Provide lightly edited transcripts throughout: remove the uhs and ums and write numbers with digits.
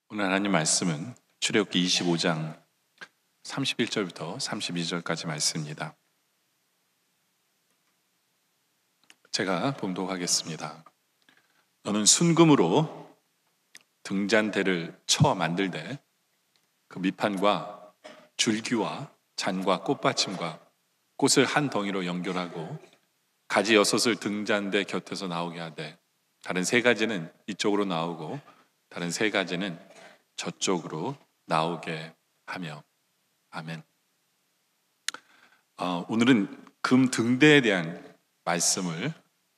오늘 하나님 말씀은 출애굽기 25장 31절부터 32절까지 말씀입니다. 제가 봉독하겠습니다. 너는 순금으로 등잔대를 쳐 만들되 그 밑판과 줄기와 잔과 꽃받침과 꽃을 한 덩이로 연결하고 가지 6을 등잔대 곁에서 나오게 하되 다른 3가지는 이쪽으로 나오고 다른 3가지는 저쪽으로 나오게 하며. 아멘. 오늘은 금 등대에 대한 말씀을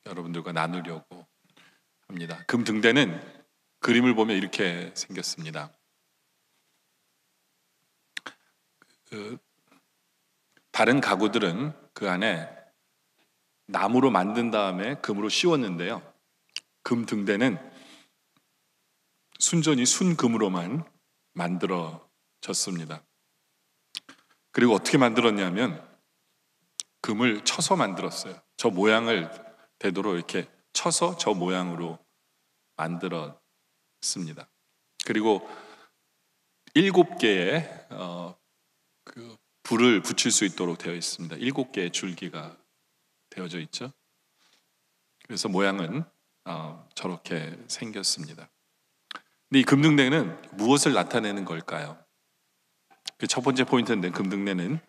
여러분들과 나누려고 합니다. 금 등대는 그림을 보면 이렇게 생겼습니다. 다른 가구들은 그 안에 나무로 만든 다음에 금으로 씌웠는데요. 금 등대는 순전히 순금으로만 만들어졌습니다. 그리고 어떻게 만들었냐면 금을 쳐서 만들었어요. 저 모양을 되도록 이렇게 쳐서 저 모양으로 만들었습니다. 그리고 7개의 그 불을 붙일 수 있도록 되어 있습니다. 7개의 줄기가 되어져 있죠. 그래서 모양은 저렇게 생겼습니다. 근데 이 금등대는 무엇을 나타내는 걸까요? 그 첫 번째 포인트인데, 금등대는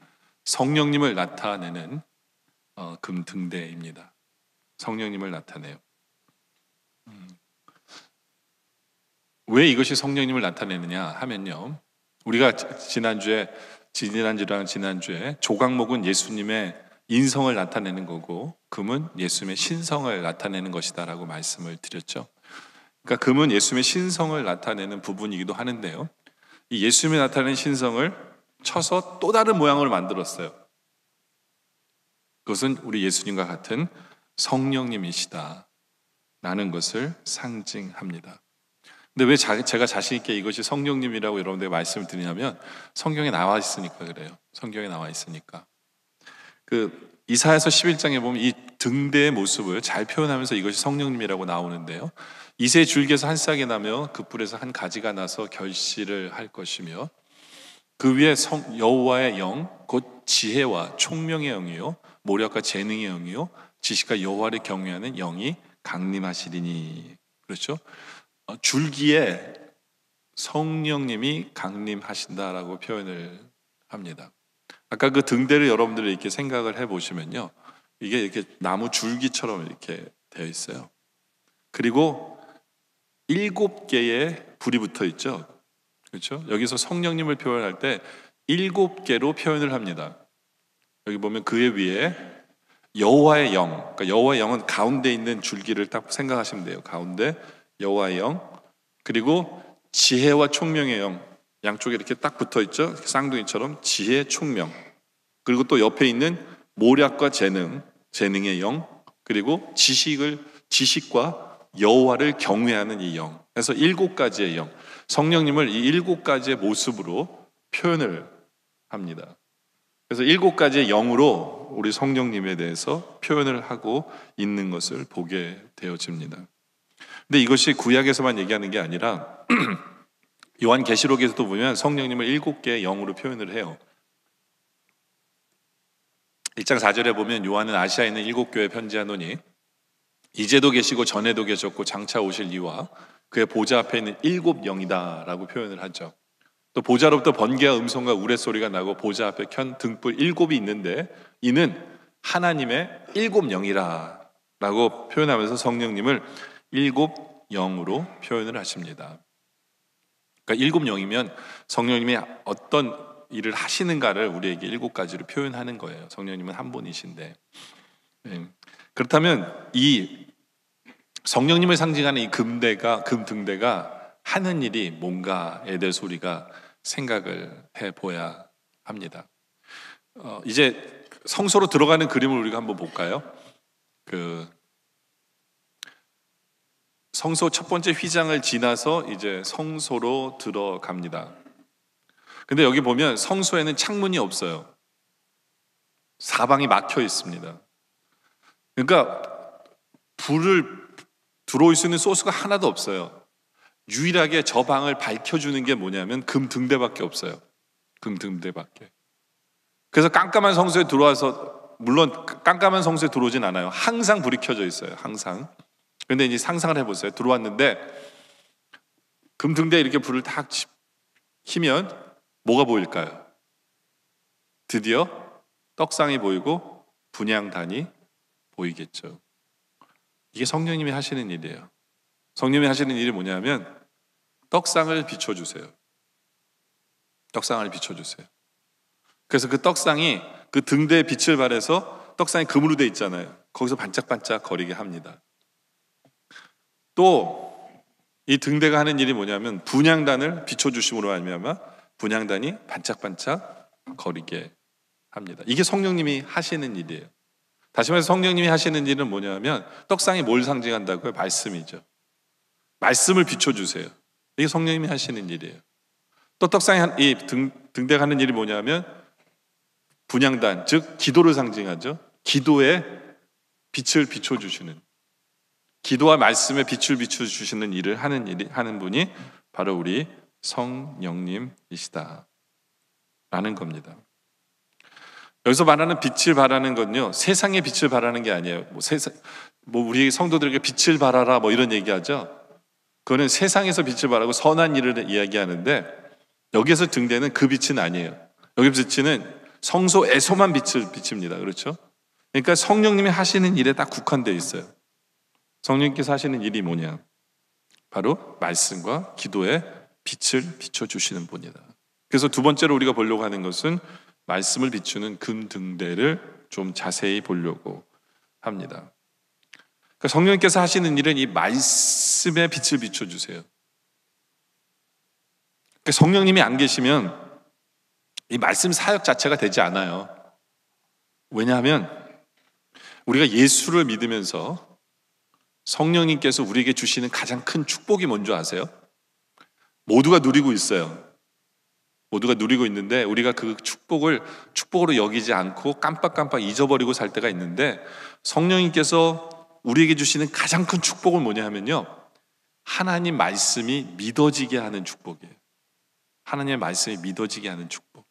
성령님을 나타내는 금등대입니다. 성령님을 나타내요. 왜 이것이 성령님을 나타내느냐 하면요, 우리가 지난주에 조각목은 예수님의 인성을 나타내는 거고 금은 예수님의 신성을 나타내는 것이다 라고 말씀을 드렸죠. 그러니까 금은 예수님의 신성을 나타내는 부분이기도 하는데요, 이 예수님이 나타내는 신성을 쳐서 또 다른 모양을 만들었어요. 그것은 우리 예수님과 같은 성령님이시다 라는 것을 상징합니다. 근데 왜 제가 자신 있게 이것이 성령님이라고 여러분들에게 말씀을 드리냐면, 성경에 나와 있으니까 그래요. 성경에 나와 있으니까. 그 이사야서 11장에 보면 이 등대의 모습을 잘 표현하면서 이것이 성령님이라고 나오는데요, 이새 줄기에서 한 싹이 나며 그 뿔에서 한 가지가 나서 결실을 할 것이며 그 위에 여호와의 영 곧 지혜와 총명의 영이요 모략과 재능의 영이요 지식과 여호와를 경외하는 영이 강림하시리니. 그렇죠? 줄기에 성령님이 강림하신다라고 표현을 합니다. 아까 그 등대를 여러분들이 이렇게 생각을 해보시면요, 이게 이렇게 나무 줄기처럼 이렇게 되어 있어요. 그리고 7개의 불이 붙어 있죠. 그렇죠? 여기서 성령님을 표현할 때 7개로 표현을 합니다. 여기 보면 그의 위에 여호와의 영, 그러니까 여호와의 영은 가운데 있는 줄기를 딱 생각하시면 돼요. 가운데 여호와의 영, 그리고 지혜와 총명의 영, 양쪽에 이렇게 딱 붙어 있죠. 쌍둥이처럼 지혜, 총명. 그리고 또 옆에 있는 모략과 재능의 영, 그리고 지식과 여호와를 경외하는 이 영. 그래서 7가지의 영, 성령님을 이 7가지의 모습으로 표현을 합니다. 그래서 7가지의 영으로 우리 성령님에 대해서 표현을 하고 있는 것을 보게 되어집니다. 근데 이것이 구약에서만 얘기하는 게 아니라 요한계시록에서도 보면 성령님을 7개의 영으로 표현을 해요. 1장 4절에 보면 요한은 아시아에 있는 7교회에 편지하노니 이제도 계시고 전에도 계셨고 장차 오실 이와 그의 보좌 앞에 있는 7영이다 라고 표현을 하죠. 또 보좌로부터 번개와 음성과 우레소리가 나고 보좌 앞에 켠 등불 7이 있는데 이는 하나님의 7영이라 라고 표현하면서 성령님을 7영으로 표현을 하십니다. 그러니까 7영이면 성령님이 어떤 일을 하시는가를 우리에게 7가지로 표현하는 거예요. 성령님은 한 분이신데, 그렇다면 이 성령님을 상징하는 이 금등대가 하는 일이 뭔가에 대해서 우리가 생각을 해봐야 합니다. 이제 성소로 들어가는 그림을 우리가 한번 볼까요? 그 성소 첫 번째 휘장을 지나서 이제 성소로 들어갑니다. 근데 여기 보면 성소에는 창문이 없어요. 사방이 막혀 있습니다. 그러니까 불을 들어올 수 있는 소스가 하나도 없어요. 유일하게 저 방을 밝혀주는 게 뭐냐면 금 등대밖에 없어요. 금 등대밖에. 그래서 깜깜한 성소에 들어와서, 물론 깜깜한 성소에 들어오진 않아요. 항상 불이 켜져 있어요. 항상. 근데 이제 상상을 해보세요. 들어왔는데 금 등대에 이렇게 불을 딱 키면 뭐가 보일까요? 드디어 떡상이 보이고 분향단이 보이겠죠. 이게 성령님이 하시는 일이에요. 성령님이 하시는 일이 뭐냐면 떡상을 비춰주세요. 떡상을 비춰주세요. 그래서 그 떡상이 그 등대에 빛을 발해서 떡상이 금으로 돼 있잖아요. 거기서 반짝반짝 거리게 합니다. 또 이 등대가 하는 일이 뭐냐면 분향단을 비춰주심으로 말미암아 분향단이 반짝반짝 거리게 합니다. 이게 성령님이 하시는 일이에요. 다시 말해서 성령님이 하시는 일은 뭐냐면 떡상이 뭘 상징한다고요? 말씀이죠. 말씀을 비춰주세요. 이게 성령님이 하시는 일이에요. 또 떡상이 이 등대가 하는 일이 뭐냐면 분향단, 즉 기도를 상징하죠. 기도에 빛을 비춰주시는, 기도와 말씀에 빛을 비춰주시는 일을 하는 분이 바로 우리 성령님이시다 라는 겁니다. 여기서 말하는 빛을 발하는 건요, 세상의 빛을 발하는 게 아니에요. 우리 성도들에게 빛을 발하라 이런 얘기하죠. 그거는 세상에서 빛을 발하고 선한 일을 이야기하는데, 여기에서 등대는 그 빛은 아니에요. 여기 빛은 성소에서만 빛을 비칩니다. 그렇죠? 그러니까 성령님이 하시는 일에 딱 국한되어 있어요. 성령님께서 하시는 일이 뭐냐? 바로 말씀과 기도에 빛을 비춰주시는 분이다. 그래서 두 번째로 우리가 보려고 하는 것은 말씀을 비추는 금 등대를 좀 자세히 보려고 합니다. 그러니까 성령님께서 하시는 일은 이 말씀에 빛을 비춰주세요. 그러니까 성령님이 안 계시면 이 말씀 사역 자체가 되지 않아요. 왜냐하면 우리가 예수를 믿으면서 성령님께서 우리에게 주시는 가장 큰 축복이 뭔지 아세요? 모두가 누리고 있어요. 모두가 누리고 있는데 우리가 그 축복으로 여기지 않고 깜빡깜빡 잊어버리고 살 때가 있는데, 성령님께서 우리에게 주시는 가장 큰 축복은 뭐냐 하면요, 하나님 말씀이 믿어지게 하는 축복이에요. 하나님의 말씀이 믿어지게 하는 축복.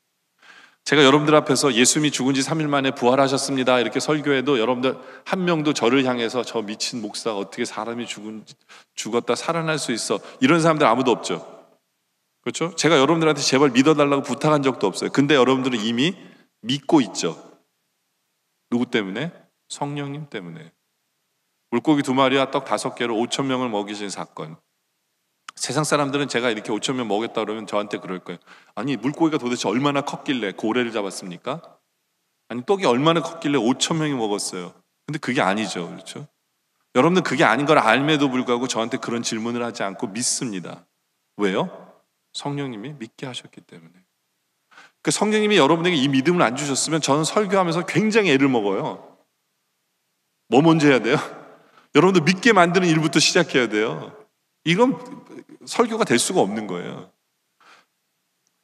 제가 여러분들 앞에서 예수님이 죽은 지 3일 만에 부활하셨습니다 이렇게 설교해도 여러분들 한 명도 저를 향해서 저 미친 목사가 어떻게 사람이 죽었다 살아날 수 있어, 이런 사람들 아무도 없죠. 그렇죠? 제가 여러분들한테 제발 믿어달라고 부탁한 적도 없어요. 근데 여러분들은 이미 믿고 있죠. 누구 때문에? 성령님 때문에. 물고기 2마리와 떡 5개로 5,000명을 먹이신 사건. 세상 사람들은 제가 이렇게 5,000명 먹였다 그러면 저한테 그럴 거예요. 아니, 물고기가 도대체 얼마나 컸길래 고래를 잡았습니까? 아니, 떡이 얼마나 컸길래 5,000명이 먹었어요. 근데 그게 아니죠. 그렇죠? 여러분들 그게 아닌 걸 알매도 불구하고 저한테 그런 질문을 하지 않고 믿습니다. 왜요? 성령님이 믿게 하셨기 때문에. 그 성령님이 여러분에게 이 믿음을 안 주셨으면 저는 설교하면서 굉장히 애를 먹어요. 뭐 먼저 해야 돼요? 여러분들 믿게 만드는 일부터 시작해야 돼요. 이건 설교가 될 수가 없는 거예요.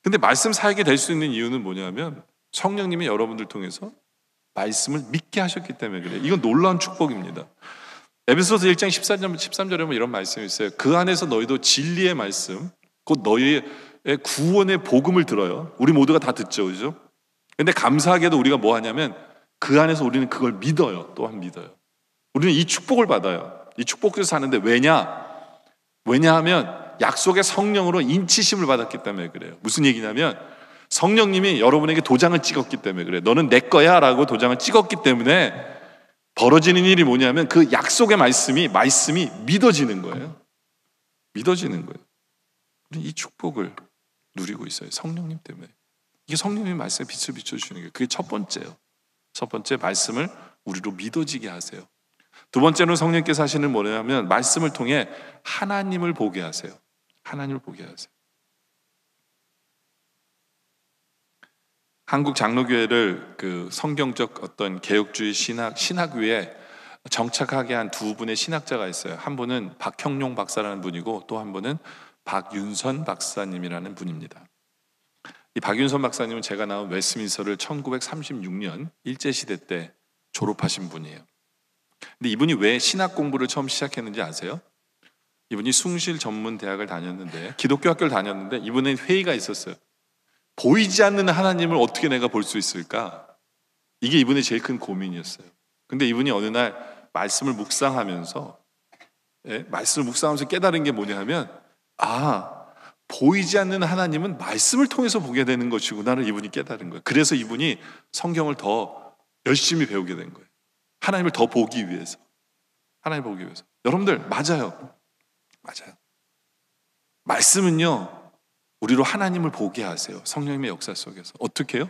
근데 말씀 사역이 될 수 있는 이유는 뭐냐면 성령님이 여러분들 통해서 말씀을 믿게 하셨기 때문에 그래요. 이건 놀라운 축복입니다. 에베소서 1장 13절에 보면 이런 말씀이 있어요. 그 안에서 너희도 진리의 말씀, 곧 너희의 구원의 복음을 들어요. 우리 모두가 다 듣죠, 그죠? 근데 감사하게도 우리가 뭐 하냐면 그 안에서 우리는 그걸 믿어요. 또한 믿어요. 우리는 이 축복을 받아요. 이 축복 속에서 사는데 왜냐하면 약속의 성령으로 인치심을 받았기 때문에 그래요. 무슨 얘기냐면 성령님이 여러분에게 도장을 찍었기 때문에 그래요. 너는 내 거야 라고 도장을 찍었기 때문에 벌어지는 일이 뭐냐면 그 약속의 말씀이 믿어지는 거예요. 믿어지는 거예요. 우리는 이 축복을 누리고 있어요. 성령님 때문에. 이게 성령님의 말씀에 빛을 비춰주시는 거예요. 그게 첫 번째예요. 첫 번째, 말씀을 우리로 믿어지게 하세요. 두 번째는 성령께서 하시는 뭐냐면 말씀을 통해 하나님을 보게 하세요. 하나님을 보게 하세요. 한국 장로교회를 그 성경적 어떤 개혁주의 신학 위에 정착하게 한 두 분의 신학자가 있어요. 한 분은 박형룡 박사라는 분이고 또 한 분은 박윤선 박사님이라는 분입니다. 이 박윤선 박사님은 제가 나온 웨스민스터를 1936년 일제시대 때 졸업하신 분이에요. 근데 이분이 왜 신학 공부를 처음 시작했는지 아세요? 이분이 숭실 전문 대학을 다녔는데, 기독교 학교를 다녔는데, 이분은 회의가 있었어요. 보이지 않는 하나님을 어떻게 내가 볼 수 있을까? 이게 이분의 제일 큰 고민이었어요. 근데 이분이 어느 날 말씀을 묵상하면서 깨달은 게 뭐냐 하면, 보이지 않는 하나님은 말씀을 통해서 보게 되는 것이구나를 이분이 깨달은 거예요. 그래서 이분이 성경을 더 열심히 배우게 된 거예요. 하나님을 더 보기 위해서. 하나님을 보기 위해서. 여러분들, 맞아요. 말씀은요, 우리로 하나님을 보게 하세요. 성령님의 역사 속에서. 어떻게 해요?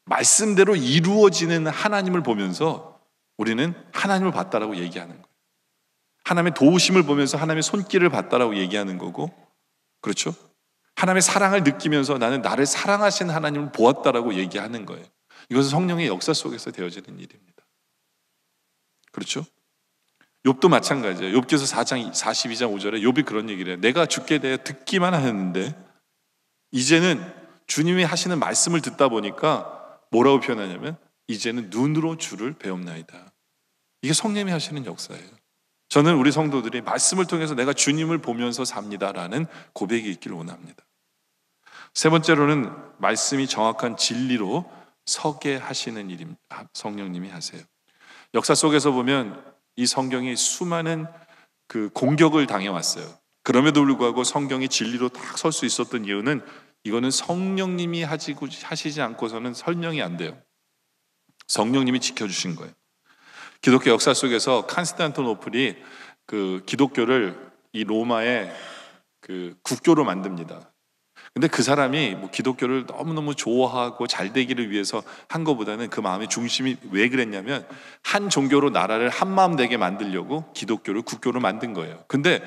말씀대로 이루어지는 하나님을 보면서 우리는 하나님을 봤다라고 얘기하는 거예요. 하나님의 도우심을 보면서 하나님의 손길을 봤다라고 얘기하는 거고, 그렇죠? 하나님의 사랑을 느끼면서 나는 나를 사랑하신 하나님을 보았다라고 얘기하는 거예요. 이것은 성령의 역사 속에서 되어지는 일입니다. 그렇죠? 욥도 마찬가지예요. 욥기서 4장 42장 5절에 욥이 그런 얘기를 해요. 내가 주께 대해 듣기만 하였는데 이제는 주님이 하시는 말씀을 듣다 보니까 뭐라고 표현하냐면, 이제는 눈으로 주를 배웁나이다. 이게 성령님이 하시는 역사예요. 저는 우리 성도들이 말씀을 통해서 내가 주님을 보면서 삽니다라는 고백이 있기를 원합니다. 세 번째로는 말씀이 정확한 진리로 서게 하시는 일입니다. 성령님이 하세요. 역사 속에서 보면 이 성경이 수많은 그 공격을 당해왔어요. 그럼에도 불구하고 성경이 진리로 딱 설 수 있었던 이유는, 이거는 성령님이 하시지 않고서는 설명이 안 돼요. 성령님이 지켜주신 거예요. 기독교 역사 속에서 칸스탄티노플이 그 기독교를 이 로마의 그 국교로 만듭니다. 근데 그 사람이 뭐 기독교를 너무너무 좋아하고 잘 되기를 위해서 한 것보다는 그 마음의 중심이 왜 그랬냐면, 한 종교로 나라를 한 마음 되게 만들려고 기독교를 국교로 만든 거예요. 근데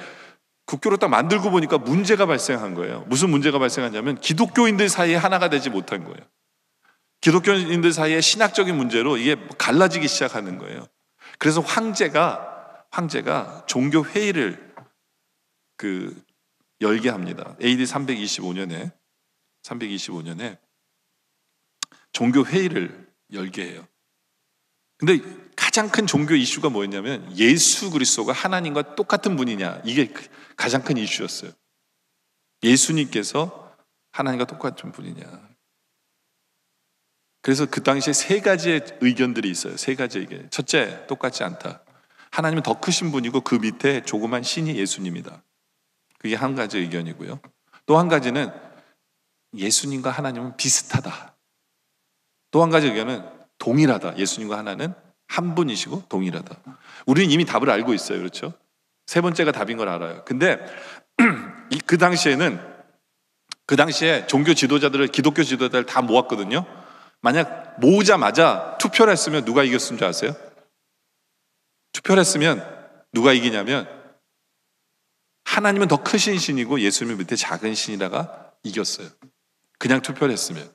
국교로 딱 만들고 보니까 문제가 발생한 거예요. 무슨 문제가 발생하냐면, 기독교인들 사이에 하나가 되지 못한 거예요. 기독교인들 사이에 신학적인 문제로 이게 갈라지기 시작하는 거예요. 그래서 황제가 종교 회의를 열게 합니다. AD 325년에 종교 회의를 열게 해요. 근데 가장 큰 종교 이슈가 뭐였냐면, 예수 그리스도가 하나님과 똑같은 분이냐, 이게 가장 큰 이슈였어요. 예수님께서 하나님과 똑같은 분이냐. 그래서 그 당시에 세 가지의 의견들이 있어요. 세 가지 의견. 첫째, 똑같지 않다. 하나님은 더 크신 분이고 그 밑에 조그만 신이 예수님이다. 그게 한 가지 의견이고요. 또 한 가지는 예수님과 하나님은 비슷하다. 또 한 가지 의견은 동일하다. 예수님과 하나는 한 분이시고 동일하다. 우리는 이미 답을 알고 있어요. 그렇죠? 세 번째가 답인 걸 알아요. 근데 그 당시에 종교 지도자들을, 기독교 지도자들을 다 모았거든요. 만약 모으자마자 투표를 했으면 누가 이겼은 줄 아세요? 투표를 했으면 누가 이기냐면, 하나님은 더 크신 신이고 예수님은 밑에 작은 신이라가 이겼어요. 그냥 투표를 했으면.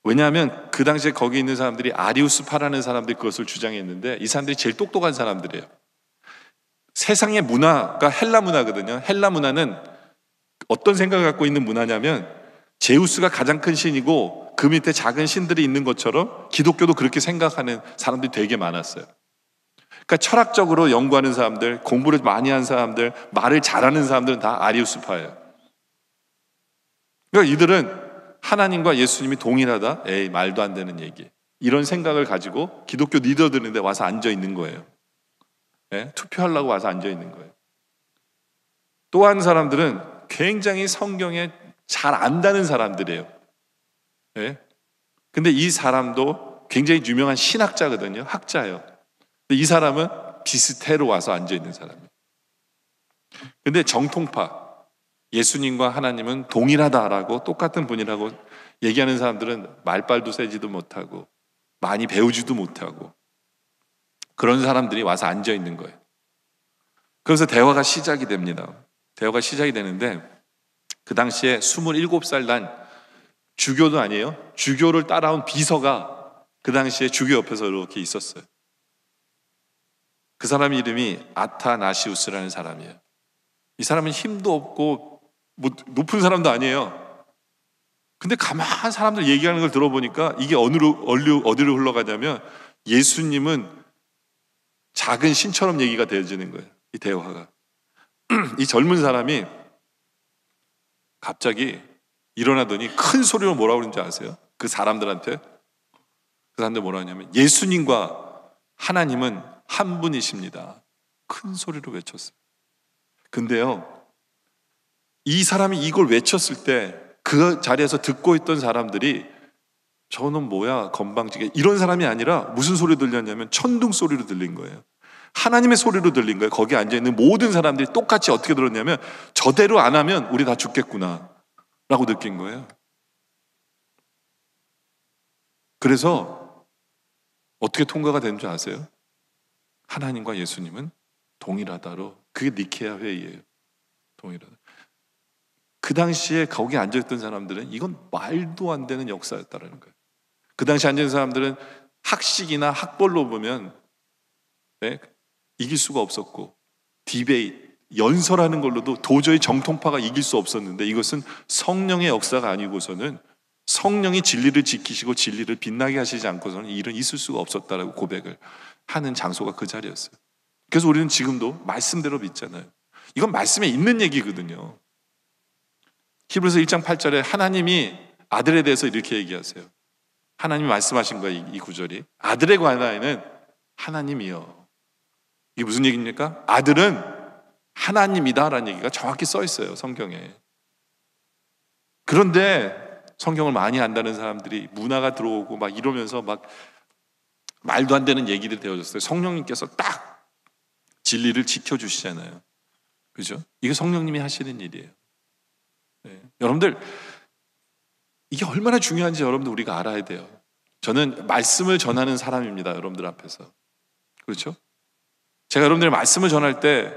왜냐하면 그 당시에 거기 있는 사람들이 아리우스파라는 사람들이 그것을 주장했는데, 이 사람들이 제일 똑똑한 사람들이에요. 세상의 문화가 헬라 문화거든요. 헬라 문화는 어떤 생각을 갖고 있는 문화냐면, 제우스가 가장 큰 신이고 그 밑에 작은 신들이 있는 것처럼 기독교도 그렇게 생각하는 사람들이 되게 많았어요. 그러니까 철학적으로 연구하는 사람들, 공부를 많이 한 사람들, 말을 잘하는 사람들은 다 아리우스파예요. 그러니까 이들은 하나님과 예수님이 동일하다? 에이, 말도 안 되는 얘기. 이런 생각을 가지고 기독교 리더들인데 와서 앉아 있는 거예요. 투표하려고 와서 앉아 있는 거예요. 또 한 사람들은 굉장히 성경에 잘 안다는 사람들이에요. 근데 이 사람도 굉장히 유명한 신학자거든요. 학자예요. 근데 이 사람은 비슷해로 와서 앉아 있는 사람이에요. 근데 정통파, 예수님과 하나님은 동일하다라고, 똑같은 분이라고 얘기하는 사람들은 말빨도 세지도 못하고 많이 배우지도 못하고 그런 사람들이 와서 앉아 있는 거예요. 그래서 대화가 시작이 됩니다. 대화가 시작이 되는데, 그 당시에 27살 난 주교도 아니에요. 주교를 따라온 비서가 그 당시에 주교 옆에서 이렇게 있었어요. 그 사람 이름이 아타나시우스라는 사람이에요. 이 사람은 힘도 없고 뭐 높은 사람도 아니에요. 근데 가만 사람들 얘기하는 걸 들어보니까 이게 어디로 흘러가냐면, 예수님은 작은 신처럼 얘기가 되어지는 거예요. 이 대화가. 이 젊은 사람이 갑자기 일어나더니 큰 소리로 뭐라고 그러는지 아세요? 그 사람들한테. 그 사람들 뭐라 하냐면 예수님과 하나님은 한 분이십니다. 큰 소리로 외쳤어요. 근데요, 이 사람이 이걸 외쳤을 때 그 자리에서 듣고 있던 사람들이 저는 뭐야 건방지게, 이런 사람이 아니라 무슨 소리 들렸냐면 천둥 소리로 들린 거예요. 하나님의 소리로 들린 거예요. 거기 앉아있는 모든 사람들이 똑같이 어떻게 들었냐면 저대로 안 하면 우리 다 죽겠구나 라고 느낀 거예요. 그래서 어떻게 통과가 된 줄 아세요? 하나님과 예수님은 동일하다로. 그게 니케아 회의예요. 동일하다. 그 당시에 거기 앉아있던 사람들은 이건 말도 안 되는 역사였다는 거예요. 그 당시 앉아있는 사람들은 학식이나 학벌로 보면 이길 수가 없었고, 디베이트, 연설하는 걸로도 도저히 정통파가 이길 수 없었는데, 이것은 성령의 역사가 아니고서는 성령이 진리를 지키시고 진리를 빛나게 하시지 않고서는 이 일은 있을 수가 없었다라고 고백을 하는 장소가 그 자리였어요. 그래서 우리는 지금도 말씀대로 믿잖아요. 이건 말씀에 있는 얘기거든요. 히브리서 1장 8절에 하나님이 아들에 대해서 이렇게 얘기하세요. 하나님이 말씀하신 거예요. 이 구절이 아들에 관하여는 하나님이요. 이게 무슨 얘기입니까? 아들은 하나님이다라는 얘기가 정확히 써 있어요, 성경에. 그런데 성경을 많이 안다는 사람들이 문화가 들어오고 막 이러면서 막 말도 안 되는 얘기들이 되어졌어요. 성령님께서 딱 진리를 지켜주시잖아요. 그죠? 이게 성령님이 하시는 일이에요. 네. 여러분들, 이게 얼마나 중요한지 여러분들 우리가 알아야 돼요. 저는 말씀을 전하는 사람입니다, 여러분들 앞에서. 그렇죠? 제가 여러분들 말씀을 전할 때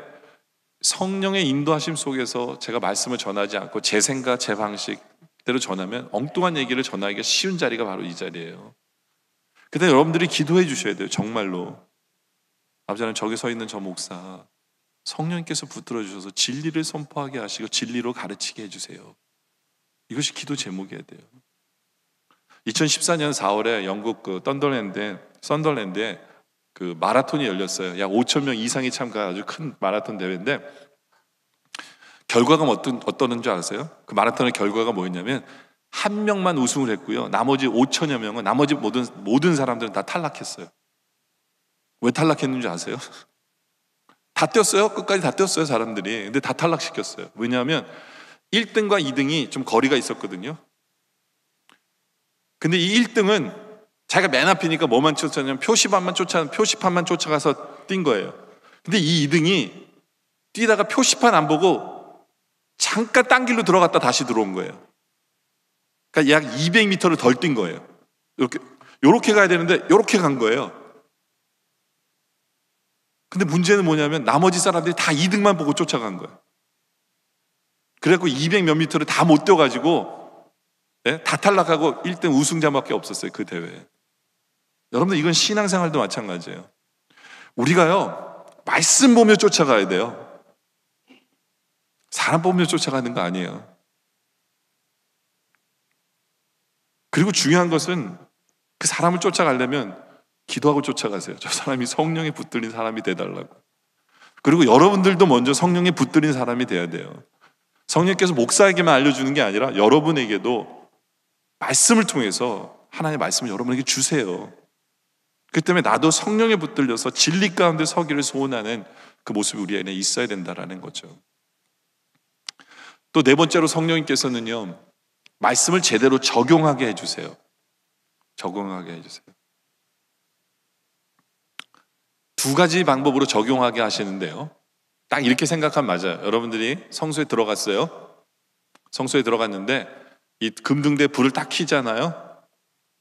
성령의 인도하심 속에서 제가 말씀을 전하지 않고 제 생각, 제 방식대로 전하면 엉뚱한 얘기를 전하기가 쉬운 자리가 바로 이 자리예요. 그때 여러분들이 기도해 주셔야 돼요. 정말로. 아버지, 하나님, 저기 서 있는 저 목사 성령님께서 붙들어 주셔서 진리를 선포하게 하시고 진리로 가르치게 해주세요. 이것이 기도 제목이어야 돼요. 2014년 4월에 영국 그 썬더랜드에 그 마라톤이 열렸어요. 약 5천 명 이상이 참가한 아주 큰 마라톤 대회인데, 결과가 어떠는 줄 아세요? 그 마라톤의 결과가 뭐였냐면 한 명만 우승을 했고요. 나머지 5천여 명은, 나머지 모든 사람들은 다 탈락했어요. 왜 탈락했는지 아세요? 다 뛰었어요. 끝까지 다 뛰었어요, 사람들이. 근데 다 탈락시켰어요. 왜냐하면 1등과 2등이 좀 거리가 있었거든요. 근데 이 1등은 자기가 맨 앞이니까 뭐만 쫓았냐면 표시판만 쫓아가서 뛴 거예요. 근데 이 2등이 뛰다가 표시판 안 보고 잠깐 딴 길로 들어갔다 다시 들어온 거예요. 그러니까 약 200m를 덜 뛴 거예요. 요렇게 가야 되는데 요렇게 간 거예요. 근데 문제는 뭐냐면 나머지 사람들이 다 2등만 보고 쫓아간 거예요. 그래갖고 200 몇 미터를 다 못 뛰어가지고 다 탈락하고 1등 우승자밖에 없었어요, 그 대회에. 여러분들, 이건 신앙생활도 마찬가지예요. 우리가요, 말씀 보며 쫓아가야 돼요. 사람 보며 쫓아가는 거 아니에요. 그리고 중요한 것은 그 사람을 쫓아가려면 기도하고 쫓아가세요. 저 사람이 성령에 붙들린 사람이 돼달라고. 그리고 여러분들도 먼저 성령에 붙들린 사람이 돼야 돼요. 성령께서 목사에게만 알려주는 게 아니라 여러분에게도 말씀을 통해서 하나님의 말씀을 여러분에게 주세요. 그렇기 때문에 나도 성령에 붙들려서 진리 가운데 서기를 소원하는 그 모습이 우리 안에 있어야 된다라는 거죠. 또 네 번째로 성령님께서는요, 말씀을 제대로 적용하게 해주세요. 적용하게 해주세요. 두 가지 방법으로 적용하게 하시는데요, 딱 이렇게 생각하면 맞아요. 여러분들이 성소에 들어갔어요. 성소에 들어갔는데 이 금등대 불을 딱 켜잖아요.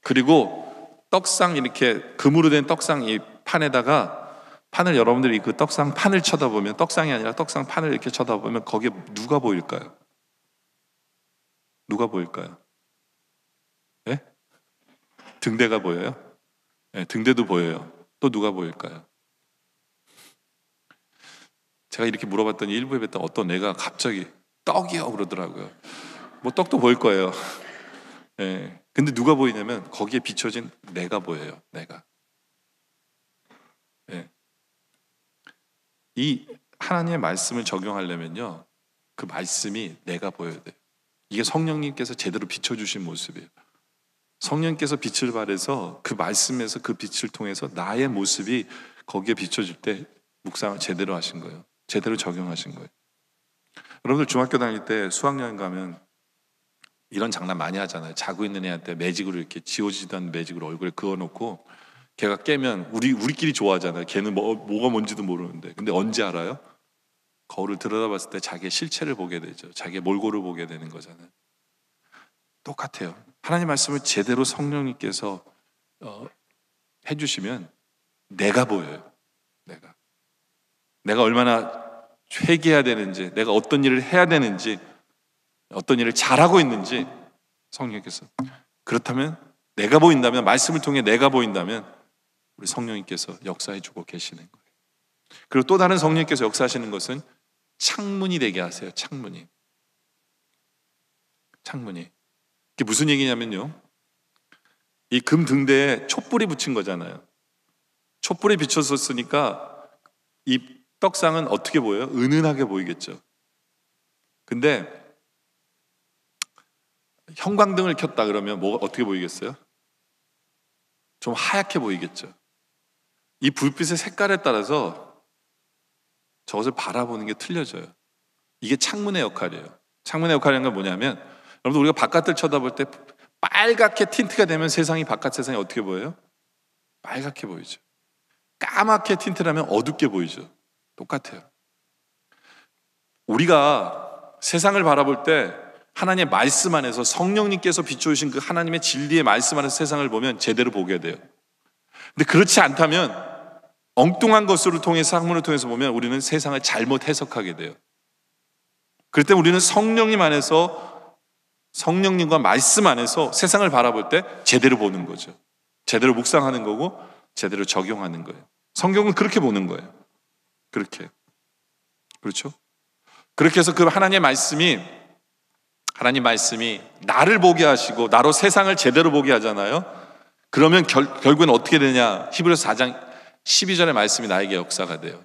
그리고 떡상, 이렇게 금으로 된 떡상 이 판에다가, 판을 여러분들이 그 떡상 판을 쳐다보면, 떡상이 아니라 떡상 판을 이렇게 쳐다보면 거기에 누가 보일까요? 누가 보일까요? 네? 등대가 보여요? 네, 등대도 보여요. 또 누가 보일까요? 제가 이렇게 물어봤더니 일부에 뵀던 어떤 애가 갑자기 떡이요 그러더라고요. 뭐 떡도 보일 거예요. 네. 근데 누가 보이냐면 거기에 비춰진 내가 보여요. 내가. 네. 이 하나님의 말씀을 적용하려면요, 그 말씀이 내가 보여야 돼요. 이게 성령님께서 제대로 비춰주신 모습이에요. 성령님께서 빛을 발해서 그 말씀에서 그 빛을 통해서 나의 모습이 거기에 비춰질 때 묵상을 제대로 하신 거예요. 제대로 적용하신 거예요. 여러분들 중학교 다닐 때 수학여행 가면 이런 장난 많이 하잖아요. 자고 있는 애한테 매직으로 이렇게 지워지지도 않는 매직으로 얼굴에 그어놓고 걔가 깨면 우리끼리 좋아하잖아요. 걔는 뭐가 뭔지도 모르는데. 근데 언제 알아요? 거울을 들여다봤을 때 자기의 실체를 보게 되죠. 자기의 몰골을 보게 되는 거잖아요. 똑같아요. 하나님 말씀을 제대로 성령님께서 해주시면 내가 보여요. 내가 얼마나 회개해야 되는지, 내가 어떤 일을 해야 되는지, 어떤 일을 잘하고 있는지 성령님께서, 그렇다면 내가 보인다면, 말씀을 통해 내가 보인다면 우리 성령님께서 역사해주고 계시는 거예요. 그리고 또 다른 성령님께서 역사하시는 것은 창문이 되게 하세요. 창문이. 이게 무슨 얘기냐면요, 이 금 등대에 촛불이 붙인 거잖아요. 촛불이 비춰졌으니까 이 떡상은 어떻게 보여요? 은은하게 보이겠죠. 근데 형광등을 켰다 그러면 뭐가 어떻게 보이겠어요? 좀 하얗게 보이겠죠. 이 불빛의 색깔에 따라서 저것을 바라보는 게 틀려져요. 이게 창문의 역할이에요. 창문의 역할이라는 건 뭐냐면, 여러분들 우리가 바깥을 쳐다볼 때 빨갛게 틴트가 되면 세상이, 바깥 세상이 어떻게 보여요? 빨갛게 보이죠. 까맣게 틴트라면 어둡게 보이죠. 똑같아요. 우리가 세상을 바라볼 때 하나님의 말씀 안에서, 성령님께서 비춰주신 그 하나님의 진리의 말씀 안에서 세상을 보면 제대로 보게 돼요. 근데 그렇지 않다면 엉뚱한 것으로 통해서, 학문을 통해서 보면 우리는 세상을 잘못 해석하게 돼요. 그럴 때 우리는 성령님 안에서, 성령님과 말씀 안에서 세상을 바라볼 때 제대로 보는 거죠. 제대로 묵상하는 거고 제대로 적용하는 거예요. 성경은 그렇게 보는 거예요. 그렇게. 그렇죠? 그렇게 해서 그 하나님 말씀이 나를 보게 하시고 나로 세상을 제대로 보게 하잖아요. 그러면 결국엔 어떻게 되냐? 히브리서 4장 12절의 말씀이 나에게 역사가 돼요.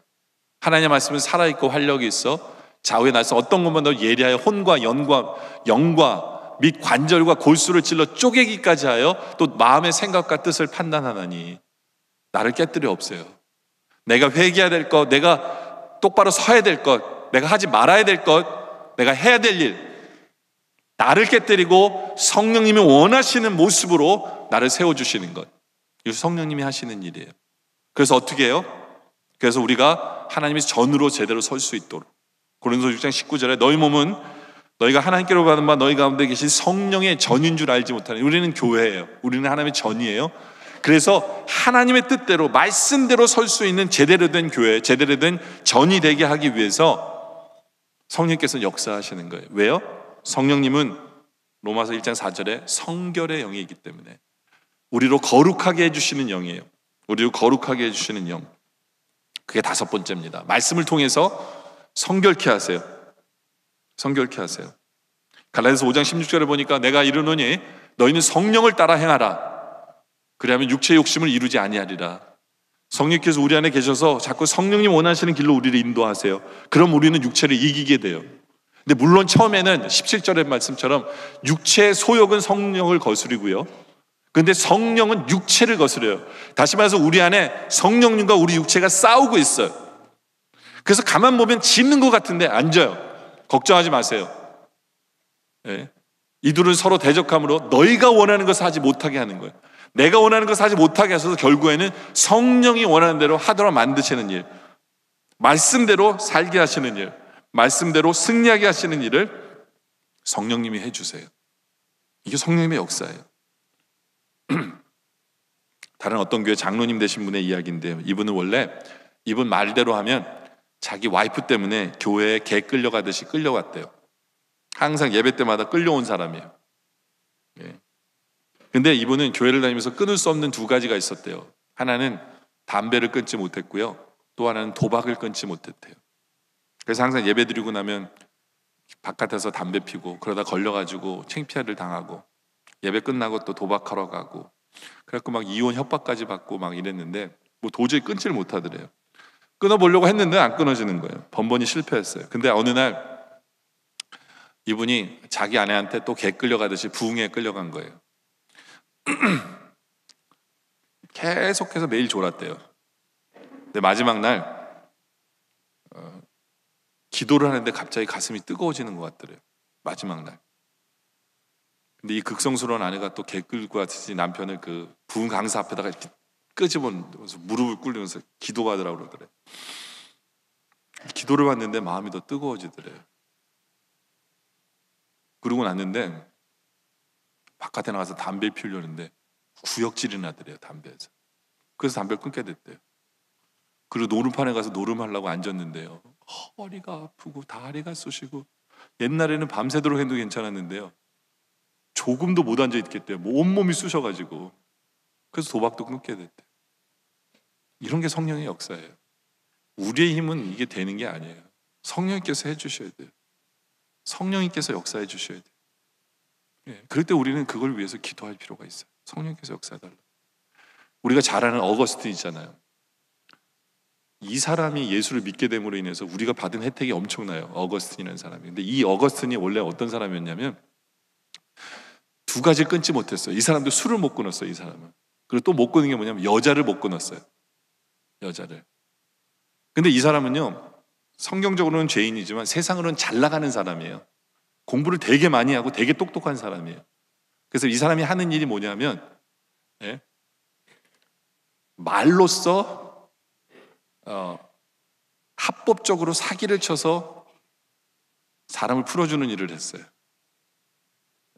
하나님의 말씀은 살아있고 활력이 있어 좌우의 날선 어떤 것만 더 예리하여 혼과 영과 및 관절과 골수를 찔러 쪼개기까지 하여 또 마음의 생각과 뜻을 판단하나니, 나를 깨뜨려 없어요. 내가 회개해야 될 것, 내가 똑바로 서야 될 것, 내가 하지 말아야 될 것, 내가 해야 될 일, 나를 깨뜨리고 성령님이 원하시는 모습으로 나를 세워주시는 것, 이거 성령님이 하시는 일이에요. 그래서 어떻게 해요? 그래서 우리가 하나님의 전으로 제대로 설 수 있도록, 고린도서 6장 19절에 너희 몸은 너희가 하나님께로 받은 바 너희 가운데 계신 성령의 전인 줄 알지 못하는, 우리는 교회예요. 우리는 하나님의 전이에요. 그래서 하나님의 뜻대로, 말씀대로 설 수 있는 제대로 된 교회, 제대로 된 전이 되게 하기 위해서 성령께서 역사하시는 거예요. 왜요? 성령님은 로마서 1장 4절에 성결의 영이기 때문에 우리로 거룩하게 해주시는 영이에요. 우리로 거룩하게 해주시는 영. 그게 다섯 번째입니다. 말씀을 통해서 성결케 하세요. 성결케 하세요. 갈라디아서 5장 16절에 보니까 내가 이르노니 너희는 성령을 따라 행하라. 그리하면 육체의 욕심을 이루지 아니하리라. 성령께서 우리 안에 계셔서 자꾸 성령님 원하시는 길로 우리를 인도하세요. 그럼 우리는 육체를 이기게 돼요. 근데 물론 처음에는 17절의 말씀처럼 육체의 소욕은 성령을 거스리고요, 근데 성령은 육체를 거스려요. 다시 말해서 우리 안에 성령님과 우리 육체가 싸우고 있어요. 그래서 가만 보면 짖는 것 같은데 안 져요. 걱정하지 마세요. 네. 이 둘은 서로 대적함으로 너희가 원하는 것을 하지 못하게 하는 거예요. 내가 원하는 것을 하지 못하게 하셔서 결국에는 성령이 원하는 대로 하도록 만드시는 일, 말씀대로 살게 하시는 일, 말씀대로 승리하게 하시는 일을 성령님이 해주세요. 이게 성령님의 역사예요. 다른 어떤 교회 장로님 되신 분의 이야기인데요, 이분은 원래 이분 말대로 하면 자기 와이프 때문에 교회에 개 끌려가듯이 끌려갔대요. 항상 예배 때마다 끌려온 사람이에요. 예. 근데 이분은 교회를 다니면서 끊을 수 없는 두 가지가 있었대요. 하나는 담배를 끊지 못했고요, 또 하나는 도박을 끊지 못했대요. 그래서 항상 예배 드리고 나면 바깥에서 담배 피고 그러다 걸려가지고 창피를 당하고, 예배 끝나고 또 도박하러 가고, 그래갖고 막 이혼 협박까지 받고 막 이랬는데 뭐 도저히 끊지를 못하더래요. 끊어보려고 했는데 안 끊어지는 거예요. 번번이 실패했어요. 근데 어느 날 이분이 자기 아내한테 또 개 끌려가듯이 부흥에 끌려간 거예요. 계속해서 매일 졸았대요. 근데 마지막 날 기도를 하는데 갑자기 가슴이 뜨거워지는 것 같더래요. 마지막 날. 근데 이 극성스러운 아내가 또 개 끌고 같이 남편을 그 부흥 강사 앞에다가 이렇게 끄집어서 무릎을 꿇으면서 기도하더라고 그러더래요. 기도를 받는데 마음이 더 뜨거워지더래요. 그러고 났는데 바깥에 나가서 담배 피우려는데 구역질이 나더래요, 담배에서. 그래서 담배를 끊게 됐대요. 그리고 노름판에 가서 노름하려고 앉았는데요, 허리가 아프고 다리가 쑤시고, 옛날에는 밤새도록 해도 괜찮았는데요, 조금도 못 앉아 있겠대요. 온몸이 쑤셔가지고. 그래서 도박도 끊게 됐대요. 이런 게 성령의 역사예요. 우리의 힘은 이게 되는 게 아니에요. 성령님께서 해주셔야 돼요. 성령님께서 역사해 주셔야 돼요. 그럴 때 우리는 그걸 위해서 기도할 필요가 있어요. 성령님께서 역사해달라. 우리가 잘 아는 어거스틴 있잖아요. 이 사람이 예수를 믿게 됨으로 인해서 우리가 받은 혜택이 엄청나요. 어거스틴이라는 사람이. 근데 이 어거스틴이 원래 어떤 사람이었냐면 두 가지를 끊지 못했어요. 이 사람도 술을 못 끊었어요. 이 사람은. 그리고 또 못 끊는 게 뭐냐면 여자를 못 끊었어요. 여자를. 근데 이 사람은요, 성경적으로는 죄인이지만 세상으로는 잘 나가는 사람이에요. 공부를 되게 많이 하고 되게 똑똑한 사람이에요. 그래서 이 사람이 하는 일이 뭐냐면, 말로써 합법적으로 사기를 쳐서 사람을 풀어주는 일을 했어요.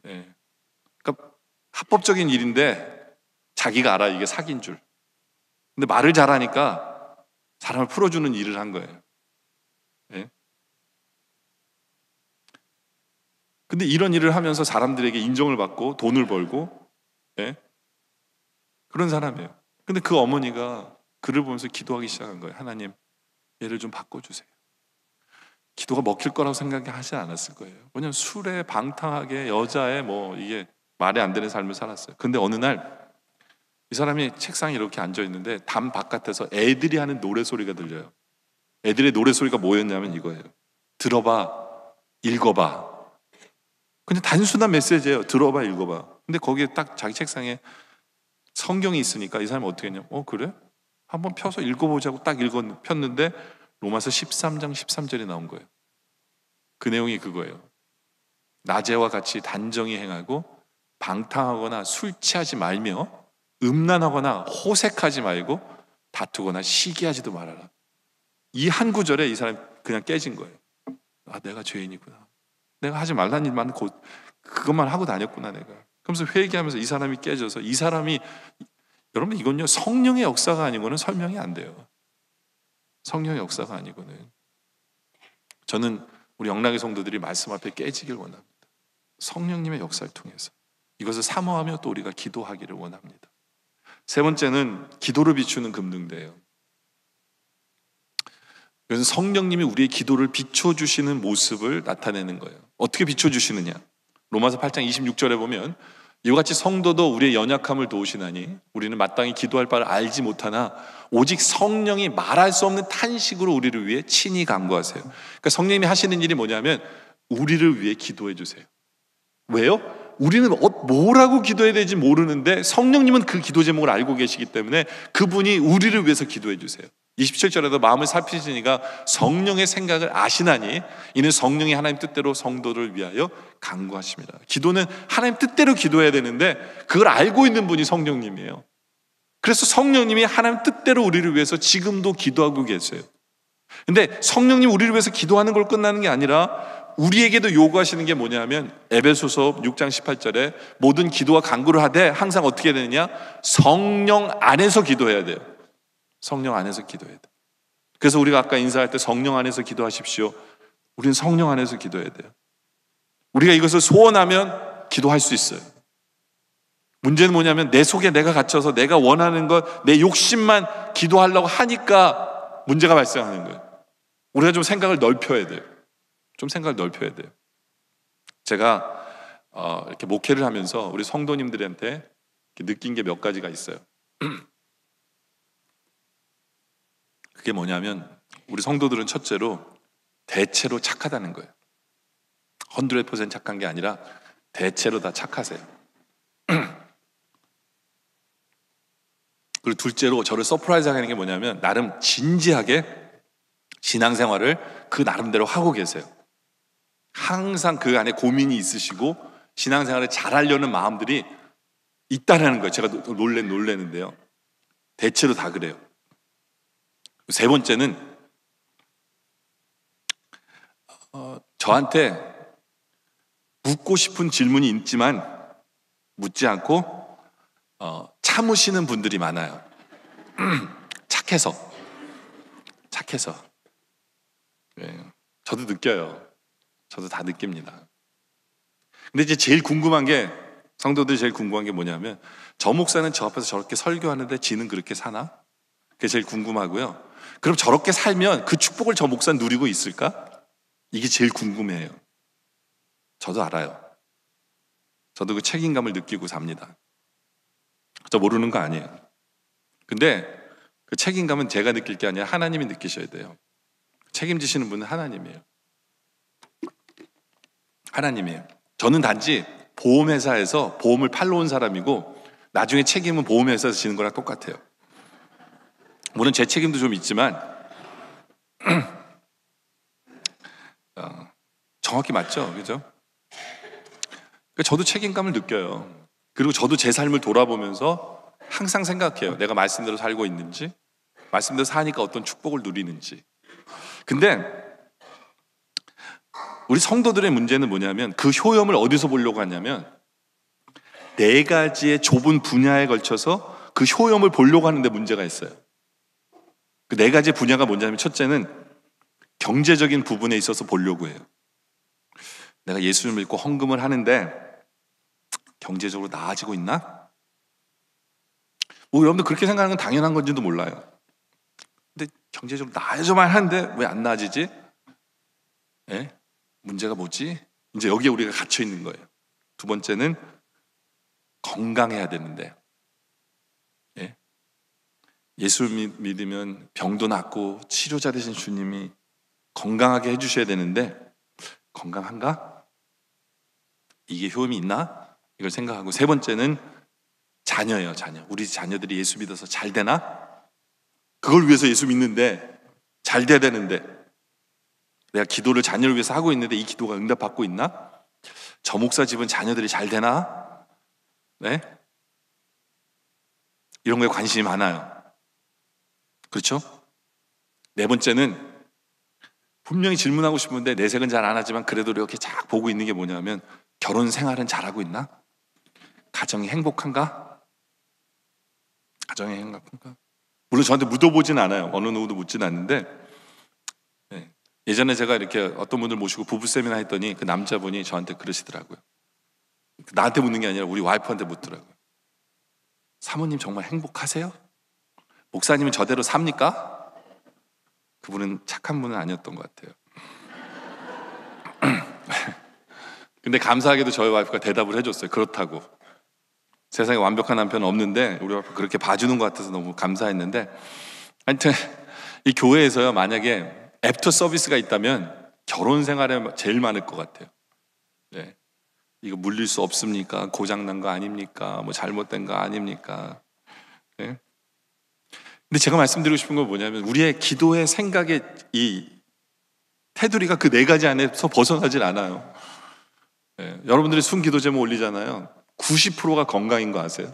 그러니까 합법적인 일인데 자기가 알아, 이게 사기인 줄. 근데 말을 잘하니까 사람을 풀어주는 일을 한 거예요. 근데 이런 일을 하면서 사람들에게 인정을 받고 돈을 벌고, 그런 사람이에요. 근데 그 어머니가 그를 보면서 기도하기 시작한 거예요. 하나님, 얘를 좀 바꿔주세요. 기도가 먹힐 거라고 생각하지 않았을 거예요. 왜냐하면 술에 방탕하게 여자에 이게 말이 안 되는 삶을 살았어요. 근데 어느 날 이 사람이 책상에 이렇게 앉아 있는데 담 바깥에서 애들이 하는 노래소리가 들려요. 애들의 노래소리가 뭐였냐면 이거예요. 들어봐, 읽어봐. 그냥 단순한 메시지예요. 들어봐, 읽어봐. 근데 거기에 딱 자기 책상에 성경이 있으니까 이 사람이 어떻게 했냐? 그래? 한번 펴서 읽어보자고 딱 폈는데 로마서 13장 13절이 나온 거예요. 그 내용이 그거예요. 낮에와 같이 단정히 행하고 방탕하거나 술 취하지 말며 음란하거나 호색하지 말고 다투거나 시기하지도 말아라. 이 한 구절에 이 사람이 그냥 깨진 거예요. 내가 죄인이구나. 내가 하지 말란 일만 그것만 하고 다녔구나 내가. 그러면서 회개하면서 이 사람이 깨져서, 이 사람이, 여러분 이건요, 성령의 역사가 아니고는 설명이 안 돼요. 성령의 역사가 아니고는. 저는 우리 영락의 성도들이 말씀 앞에 깨지길 원합니다. 성령님의 역사를 통해서 이것을 사모하며 또 우리가 기도하기를 원합니다. 세 번째는 기도를 비추는 금등대예요. 그래서 성령님이 우리의 기도를 비춰주시는 모습을 나타내는 거예요. 어떻게 비춰주시느냐? 로마서 8장 26절에 보면 이와 같이 성도도 우리의 연약함을 도우시나니 우리는 마땅히 기도할 바를 알지 못하나 오직 성령이 말할 수 없는 탄식으로 우리를 위해 친히 간구하세요. 그러니까 성령님이 하시는 일이 뭐냐면 우리를 위해 기도해 주세요. 왜요? 우리는 뭐라고 기도해야 될지 모르는데 성령님은 그 기도 제목을 알고 계시기 때문에 그분이 우리를 위해서 기도해 주세요. 27절에도 마음을 살피시니가 성령의 생각을 아시나니 이는 성령이 하나님 뜻대로 성도를 위하여 간구하십니다. 기도는 하나님 뜻대로 기도해야 되는데 그걸 알고 있는 분이 성령님이에요. 그래서 성령님이 하나님 뜻대로 우리를 위해서 지금도 기도하고 계세요. 근데 성령님 우리를 위해서 기도하는 걸 끝나는 게 아니라 우리에게도 요구하시는 게 뭐냐면 에베소서 6장 18절에 모든 기도와 간구를 하되 항상 어떻게 되느냐? 성령 안에서 기도해야 돼요. 성령 안에서 기도해야 돼요. 그래서 우리가 아까 인사할 때 성령 안에서 기도하십시오. 우리는 성령 안에서 기도해야 돼요. 우리가 이것을 소원하면 기도할 수 있어요. 문제는 뭐냐면 내 속에 내가 갇혀서 내가 원하는 것, 내 욕심만 기도하려고 하니까 문제가 발생하는 거예요. 우리가 좀 생각을 넓혀야 돼요. 좀 생각을 넓혀야 돼요. 제가 이렇게 목회를 하면서 우리 성도님들한테 느낀 게 몇 가지가 있어요. 그게 뭐냐면 우리 성도들은 첫째로 대체로 착하다는 거예요. 100% 착한 게 아니라 대체로 다 착하세요. 그리고 둘째로 저를 서프라이즈 하는 게 뭐냐면 나름 진지하게 신앙생활을 그 나름대로 하고 계세요. 항상 그 안에 고민이 있으시고 신앙생활을 잘하려는 마음들이 있다라는 거예요. 제가 놀래는데요. 대체로 다 그래요. 세 번째는 저한테 묻고 싶은 질문이 있지만 묻지 않고 참으시는 분들이 많아요. 착해서. 네. 저도 느껴요. 저도 다 느낍니다. 근데 이제 제일 궁금한 게, 성도들이 제일 궁금한 게 뭐냐면 저 목사는 저 앞에서 저렇게 설교하는데 지는 그렇게 사나? 그게 제일 궁금하고요. 그럼 저렇게 살면 그 축복을 저 목사는 누리고 있을까? 이게 제일 궁금해요. 저도 알아요. 저도 그 책임감을 느끼고 삽니다. 저 모르는 거 아니에요. 근데 그 책임감은 제가 느낄 게 아니라 하나님이 느끼셔야 돼요. 책임지시는 분은 하나님이에요. 하나님이에요. 저는 단지 보험회사에서 보험을 팔러 온 사람이고 나중에 책임은 보험회사에서 지는 거랑 똑같아요. 물론 제 책임도 좀 있지만 정확히 맞죠? 그죠? 저도 책임감을 느껴요. 그리고 저도 제 삶을 돌아보면서 항상 생각해요. 내가 말씀대로 살고 있는지, 말씀대로 사니까 어떤 축복을 누리는지. 근데 우리 성도들의 문제는 뭐냐면 그 효험을 어디서 보려고 하냐면 4가지의 좁은 분야에 걸쳐서 그 효험을 보려고 하는데 문제가 있어요. 그 4가지 분야가 뭐냐면 첫째는 경제적인 부분에 있어서 보려고 해요. 내가 예수를 믿고 헌금을 하는데 경제적으로 나아지고 있나? 뭐 여러분들 그렇게 생각하는 건 당연한 건지도 몰라요. 근데 경제적으로 나아져만 하는데 왜 안 나아지지? 예? 문제가 뭐지? 이제 여기에 우리가 갇혀 있는 거예요. 두 번째는 건강해야 되는데, 예? 예수를 믿으면 병도 낫고 치료자 되신 주님이 건강하게 해주셔야 되는데 건강한가? 이게 효험이 있나? 이걸 생각하고, 세 번째는 자녀예요. 자녀. 우리 자녀들이 예수 믿어서 잘 되나? 그걸 위해서 예수 믿는데 잘 돼야 되는데 내가 기도를 자녀를 위해서 하고 있는데 이 기도가 응답받고 있나? 저 목사 집은 자녀들이 잘 되나? 네? 이런 거에 관심이 많아요. 그렇죠? 네 번째는 분명히 질문하고 싶은데 내색은 잘 안 하지만 그래도 이렇게 쫙 보고 있는 게 뭐냐면 결혼 생활은 잘하고 있나? 가정이 행복한가? 가정이 행복한가? 물론 저한테 묻어보진 않아요. 어느 누구도 묻진 않는데, 네. 예전에 제가 이렇게 어떤 분들 모시고 부부 세미나 했더니 그 남자분이 저한테 그러시더라고요. 나한테 묻는 게 아니라 우리 와이프한테 묻더라고요. 사모님 정말 행복하세요? 목사님은 저대로 삽니까? 그분은 착한 분은 아니었던 것 같아요. 근데 감사하게도 저희 와이프가 대답을 해줬어요. 그렇다고. 세상에 완벽한 남편은 없는데 우리 와이프 그렇게 봐주는 것 같아서 너무 감사했는데, 하여튼 이 교회에서요, 만약에 애프터 서비스가 있다면 결혼 생활에 제일 많을 것 같아요. 네. 이거 물릴 수 없습니까? 고장난 거 아닙니까? 뭐 잘못된 거 아닙니까? 네. 근데 제가 말씀드리고 싶은 건 뭐냐면 우리의 기도의 생각의 이 테두리가 그 4가지 안에서 벗어나질 않아요. 네. 여러분들이 순기도 제목 올리잖아요. 90%가 건강인 거 아세요?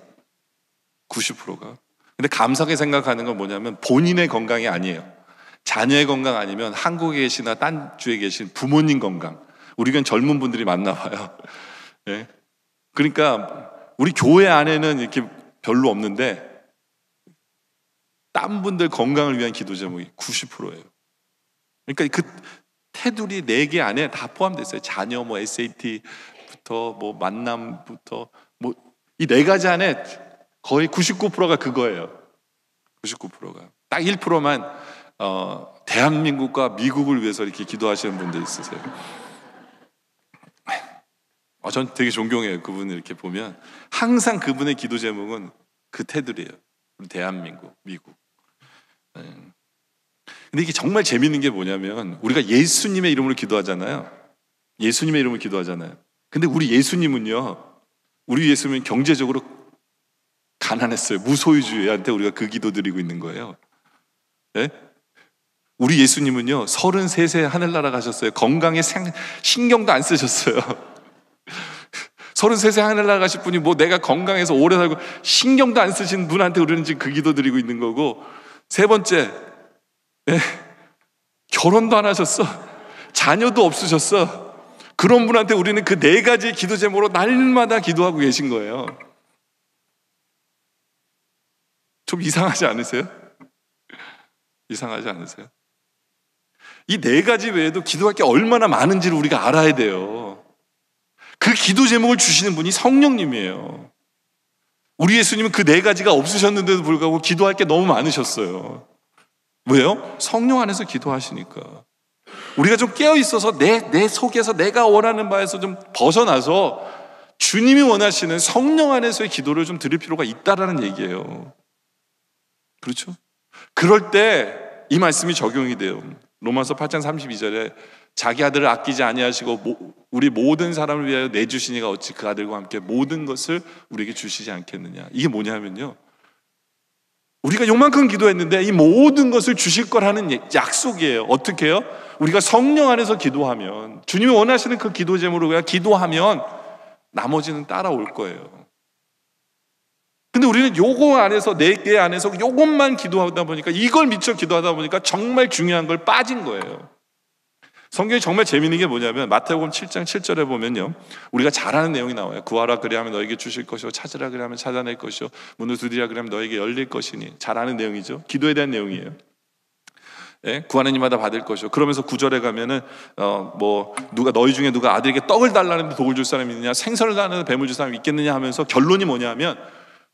90%가. 근데 감사하게 생각하는 건 뭐냐면 본인의 건강이 아니에요. 자녀의 건강 아니면 한국에 계시나 딴 주에 계신 부모님 건강. 우리 교회는 젊은 분들이 많나 봐요. 네. 그러니까 우리 교회 안에는 이렇게 별로 없는데 딴 분들 건강을 위한 기도 제목이 90%예요. 그러니까 그 테두리 4개 안에 다 포함됐어요. 자녀, 뭐 SAT부터 뭐 만남부터 뭐 이 4가지 안에 거의 99%가 그거예요. 99%가. 딱 1%만 대한민국과 미국을 위해서 이렇게 기도하시는 분들 있으세요. 전 되게 존경해요. 그분을 이렇게 보면 항상 그분의 기도 제목은 그 테두리예요. 우리 대한민국, 미국. 네. 근데 이게 정말 재밌는 게 뭐냐면 우리가 예수님의 이름으로 기도하잖아요. 예수님의 이름으로 기도하잖아요. 근데 우리 예수님은 경제적으로 가난했어요. 무소유주의한테 우리가 그 기도 드리고 있는 거예요. 네? 우리 예수님은요 33세 하늘나라 가셨어요. 건강에 신경도 안 쓰셨어요. 33세 하늘나라 가실 분이 뭐 내가 건강해서 오래 살고 신경도 안 쓰신 분한테 우리는 지금 그 기도 드리고 있는 거고, 세 번째, 네? 결혼도 안 하셨어. 자녀도 없으셨어. 그런 분한테 우리는 그 4가지의 기도 제목으로 날마다 기도하고 계신 거예요. 좀 이상하지 않으세요? 이상하지 않으세요? 이 4가지 외에도 기도할 게 얼마나 많은지를 우리가 알아야 돼요. 그 기도 제목을 주시는 분이 성령님이에요. 우리 예수님은 그 4가지가 없으셨는데도 불구하고 기도할 게 너무 많으셨어요. 왜요? 성령 안에서 기도하시니까. 우리가 좀 깨어있어서 내 속에서 내가 원하는 바에서 좀 벗어나서 주님이 원하시는 성령 안에서의 기도를 좀 드릴 필요가 있다라는 얘기예요. 그렇죠? 그럴 때 이 말씀이 적용이 돼요. 로마서 8장 32절에 자기 아들을 아끼지 아니하시고 우리 모든 사람을 위하여 내주시니가 어찌 그 아들과 함께 모든 것을 우리에게 주시지 않겠느냐. 이게 뭐냐면요, 우리가 요만큼 기도했는데 이 모든 것을 주실 거라는 약속이에요. 어떻게 해요? 우리가 성령 안에서 기도하면, 주님이 원하시는 그 기도 제목으로 그냥 기도하면 나머지는 따라올 거예요. 근데 우리는 요거 안에서, 내 안에서 요것만 기도하다 보니까, 이걸 미처 기도하다 보니까 정말 중요한 걸 빠진 거예요. 성경이 정말 재미있는 게 뭐냐면 마태복음 7장 7절에 보면요, 우리가 잘 아는 내용이 나와요. 구하라 그리하면 너에게 주실 것이요, 찾으라 그리하면 찾아낼 것이요, 문을 두드리라 그리하면 너에게 열릴 것이니. 잘 아는 내용이죠. 기도에 대한 내용이에요. 예? 구하는 이마다 받을 것이요. 그러면서 9절에 가면은 너희 중에 누가 아들에게 떡을 달라는데 독을 줄 사람이 있느냐, 생선을 달라는데 뱀을 줄 사람이 있겠느냐 하면서 결론이 뭐냐면,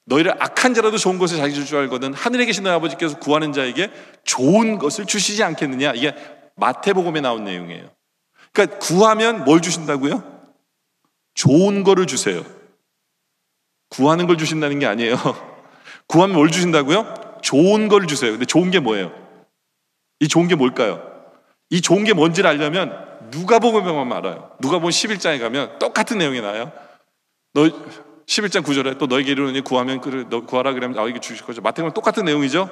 너희를 악한 자라도 좋은 것을 자기 줄 줄 알거든 하늘에 계신 너희 아버지께서 구하는 자에게 좋은 것을 주시지 않겠느냐. 이게 마태복음에 나온 내용이에요. 그러니까 구하면 뭘 주신다고요? 좋은 거를 주세요. 구하는 걸 주신다는 게 아니에요. 구하면 뭘 주신다고요? 좋은 걸 주세요. 근데 좋은 게 뭐예요? 이 좋은 게 뭘까요? 이 좋은 게 뭔지를 알려면 누가복음에만 알아요. 누가복음 11장에 가면 똑같은 내용이 나와요. 11장 9절에 또 너에게 이르노니 구하면 너 구하라 그러면 너에게 주실 거죠. 마태복음 똑같은 내용이죠.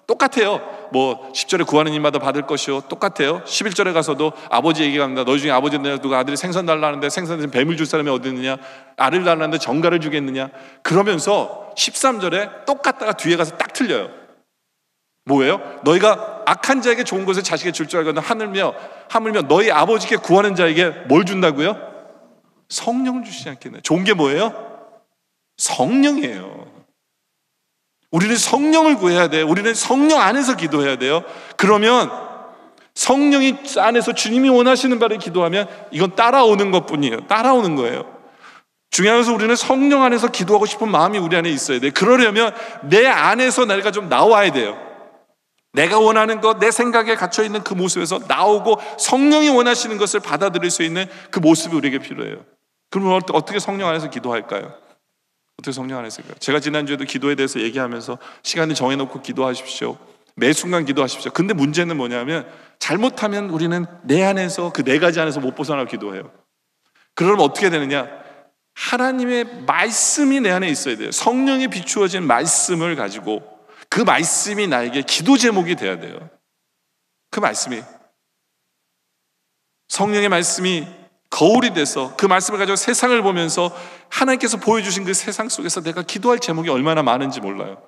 똑같아요. 10절에 구하는 이마다 받을 것이요, 똑같아요. 11절에 가서도 아버지 얘기가 합니다. 너희 중에 아버지 누가 아들이 생선 달라는데 생선에 뱀을 줄 사람이 어디 있느냐, 알을 달라는데 정갈을 주겠느냐. 그러면서 13절에 똑같다가 뒤에 가서 딱 틀려요. 뭐예요? 너희가 악한 자에게 좋은 것을 자식에게 줄 줄 알거든 하물며 너희 아버지께 구하는 자에게 뭘 준다고요? 성령을 주시지 않겠네. 좋은 게 뭐예요? 성령이에요. 우리는 성령을 구해야 돼요. 우리는 성령 안에서 기도해야 돼요. 그러면 성령이 안에서 주님이 원하시는 바를 기도하면 이건 따라오는 것뿐이에요. 따라오는 거예요. 중요한 것은 우리는 성령 안에서 기도하고 싶은 마음이 우리 안에 있어야 돼요. 그러려면 내 안에서 내가 좀 나와야 돼요. 내가 원하는 것, 내 생각에 갇혀있는 그 모습에서 나오고 성령이 원하시는 것을 받아들일 수 있는 그 모습이 우리에게 필요해요. 그러면 어떻게 성령 안에서 기도할까요? 어떻게 성령 안에서 기도할까요? 제가 지난주에도 기도에 대해서 얘기하면서 시간을 정해놓고 기도하십시오. 매 순간 기도하십시오. 근데 문제는 뭐냐면 잘못하면 우리는 내 안에서 그 4가지 안에서 못 벗어나고 기도해요. 그러면 어떻게 되느냐? 하나님의 말씀이 내 안에 있어야 돼요. 성령이 비추어진 말씀을 가지고 그 말씀이 나에게 기도 제목이 돼야 돼요. 그 말씀이, 성령의 말씀이 거울이 돼서 그 말씀을 가지고 세상을 보면서 하나님께서 보여주신 그 세상 속에서 내가 기도할 제목이 얼마나 많은지 몰라요.